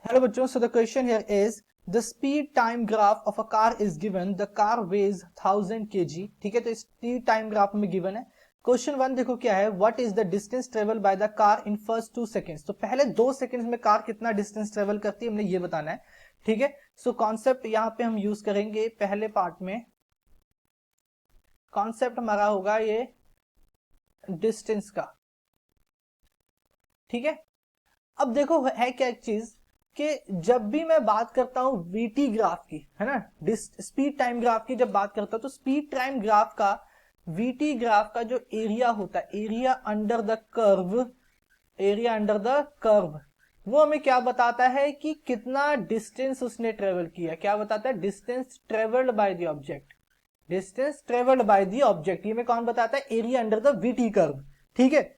Hello बच्चों, so the question here is the speed time graph of a car is given. The car weighs 1000 kg. ठीक है, तो speed time graph में given है. Question one देखो क्या है, what is the distance travel by the car in first 2 seconds. तो पहले 2 सेकेंड्स में कार कितना डिस्टेंस ट्रेवल करती है हमने ये बताना है. ठीक है, सो कॉन्सेप्ट यहाँ पे हम यूज करेंगे. पहले पार्ट में कॉन्सेप्ट हमारा होगा ये डिस्टेंस का. ठीक है, अब देखो है क्या एक चीज कि जब भी मैं बात करता हूं वीटी ग्राफ की, है ना, स्पीड टाइम ग्राफ की जब बात करता हूं तो स्पीड टाइम ग्राफ का वीटी ग्राफ का जो एरिया होता है, एरिया अंडर द कर्व, वो हमें क्या बताता है कि कितना डिस्टेंस उसने ट्रेवल किया. क्या बताता है? Distance travelled by the object. Distance travelled by the object ये में कौन बताता है? Area under the VT curve. ठीक है,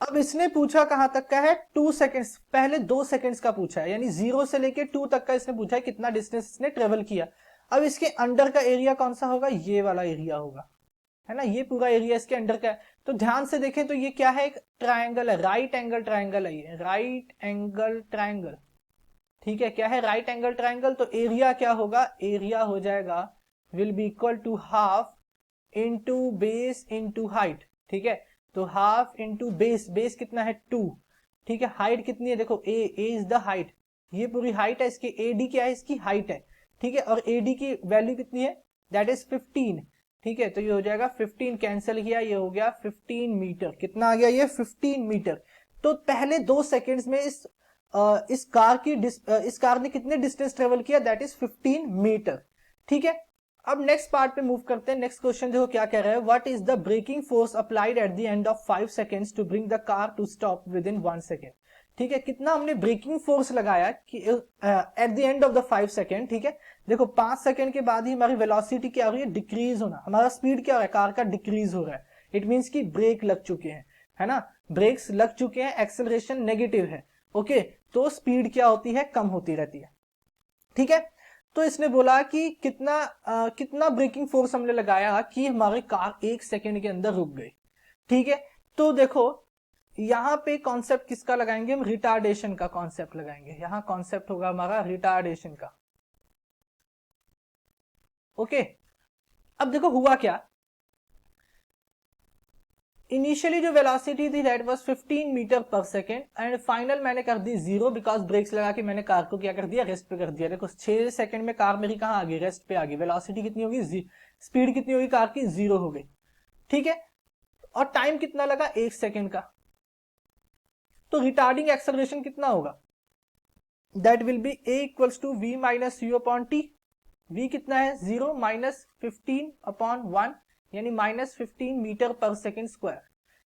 अब इसने पूछा कहां तक का है? 2 सेकेंड्स. पहले 2 सेकेंड्स का पूछा है, यानी 0 से लेके 2 तक का इसने पूछा है कितना डिस्टेंस इसने ट्रेवल किया. अब इसके अंडर का एरिया कौन सा होगा? ये वाला एरिया होगा, है ना, ये पूरा एरिया इसके अंडर का है. तो ध्यान से देखें तो ये क्या है? एक ट्रायंगल है, राइट एंगल ट्रायंगल है ये, राइट एंगल ट्रायंगल. ठीक है, क्या है? Right angle triangle. तो एरिया क्या होगा? एरिया हो जाएगा will be equal to half into base into height. ठीक है, तो हाफ इंटू बेस, बेस कितना है? 2. ठीक है, हाइट कितनी है? देखो ए इज द हाइट, ये पूरी हाइट है इसकी. एडी क्या है? इसकी हाइट है. ठीक है, और एडी की वैल्यू कितनी है? That is 15. ठीक है, तो ये हो जाएगा 15, कैंसिल किया, ये हो गया 15 मीटर. कितना आ गया? ये 15 मीटर. तो पहले 2 सेकेंड्स में इस कार ने कितने डिस्टेंस ट्रेवल किया? That is 15 metre. ठीक है, अब नेक्स्ट पार्ट पे मूव करते हैं. नेक्स्ट क्वेश्चन देखो क्या कह रहा है, what is the braking force applied at the end of 5 seconds to bring the car to stop within 1 second. ठीक है, कितना हमने ब्रेकिंग फोर्स लगाया कि at the end of the 5 second. ठीक है, देखो 5 सेकेंड के बाद ही हमारी वेलोसिटी क्या हो रही है? डिक्रीज होना. हमारा स्पीड क्या हो रहा है? कार का डिक्रीज हो रहा है. इट मीन्स की ब्रेक लग चुके हैं, है ना, ब्रेक्स लग चुके हैं, एक्सेलरेशन नेगेटिव है. ओके, तो स्पीड क्या होती है? कम होती रहती है. ठीक है, तो इसने बोला कि कितना ब्रेकिंग फोर्स हमने लगाया कि हमारी कार 1 सेकेंड के अंदर रुक गई. ठीक है, तो देखो यहां पे कॉन्सेप्ट किसका लगाएंगे हम? रिटार्डेशन का कॉन्सेप्ट लगाएंगे. यहां कॉन्सेप्ट होगा हमारा रिटार्डेशन का. ओके, अब देखो हुआ क्या. इनिशियली जो वेलोसिटी थी that was 15 metre per second and final मैंने कर दी 0 बिकॉज ब्रेक्स लगा के मैंने कार को क्या कर दिया? रेस्ट पे कर दिया. देखो 6 सेकेंड में कार मेरी कहां आ गई? रेस्ट पे आ गई. वेलोसिटी कितनी होगी? स्पीड कितनी होगी कार की? 0 हो गई. ठीक है, और टाइम कितना लगा? 1 सेकेंड का. तो रिटार्डिंग एक्सेलरेशन कितना होगा? That will be a equals to v minus u upon t. V कितना है? 0 माइनस 15 अपॉन 1 यानी minus 15 metre per second square.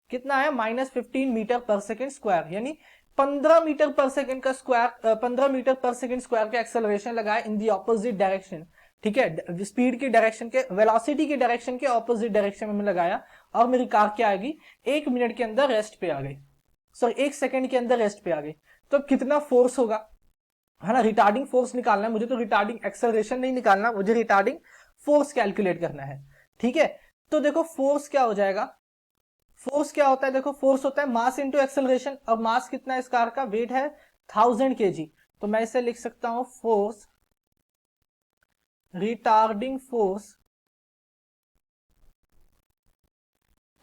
कितना है? Minus 15 metre per second square, यानी 15 मीटर पर सेकेंड का square, 15 metre per second square का acceleration लगाया in the opposite direction. ठीक है, स्पीड की डायरेक्शन के, वेलोसिटी की डायरेक्शन के ऑपोजिट डायरेक्शन में लगाया और मेरी कार क्या आ गई? 1 मिनट के अंदर रेस्ट पे आ गई. सॉरी 1 सेकेंड के अंदर रेस्ट पे आ गई. तो कितना फोर्स होगा, है ना, रिटार्डिंग फोर्स निकालना है मुझे. तो रिटार्डिंग एक्सेलरेशन नहीं निकालना मुझे, रिटार्डिंग फोर्स कैलकुलेट करना है. ठीक है, तो देखो फोर्स क्या हो जाएगा? फोर्स क्या होता है? देखो फोर्स होता है मास इंटू एक्सेलरेशन. और मास कितना है इस कार का? वेट है 1000 kg. तो मैं इसे लिख सकता हूं force, retarding force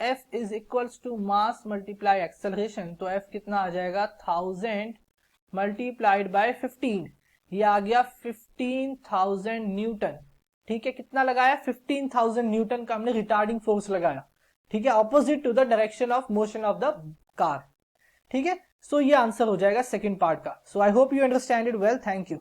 F is equals to mass multiply acceleration. तो F कितना आ जाएगा? 1000 मल्टीप्लाइड बाय 15. ये आ गया 15,000 न्यूटन. ठीक है, कितना लगाया? 15,000 न्यूटन का हमने रिटार्डिंग फोर्स लगाया. ठीक है, opposite to the direction of motion of the car. ठीक है, सो ये आंसर हो जाएगा सेकंड पार्ट का. So I hope you understand it well. Thank you.